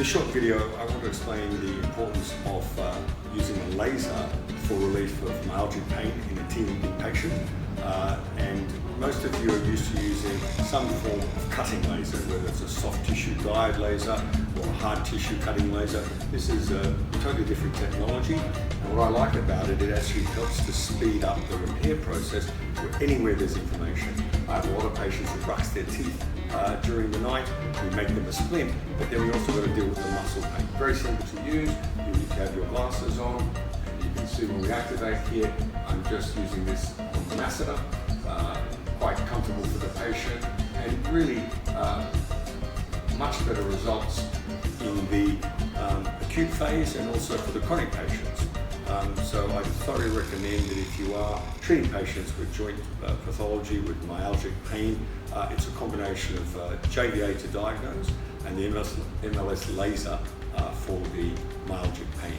this short video, I want to explain the importance of using a laser for relief of myalgic pain in a TMD patient. And most of you are used to using some form of cutting laser, whether it's a soft tissue guide laser or a hard tissue cutting laser. This is a totally different technology. And what I like about it, it actually helps to speed up the repair process anywhere there's inflammation. I have a lot of patients who brush their teeth during the night. We make them a splint, but then we also got to deal with the muscle pain. Very simple to use. You have your glasses on, and you can see when we activate here, I'm just using this on the masseter. Quite comfortable for the patient, and really much better results in the acute phase and also for the chronic patients. So I thoroughly recommend that if you are treating patients with joint pathology, with myalgic pain, it's a combination of JVA to diagnose and the MLS laser for the myalgic pain.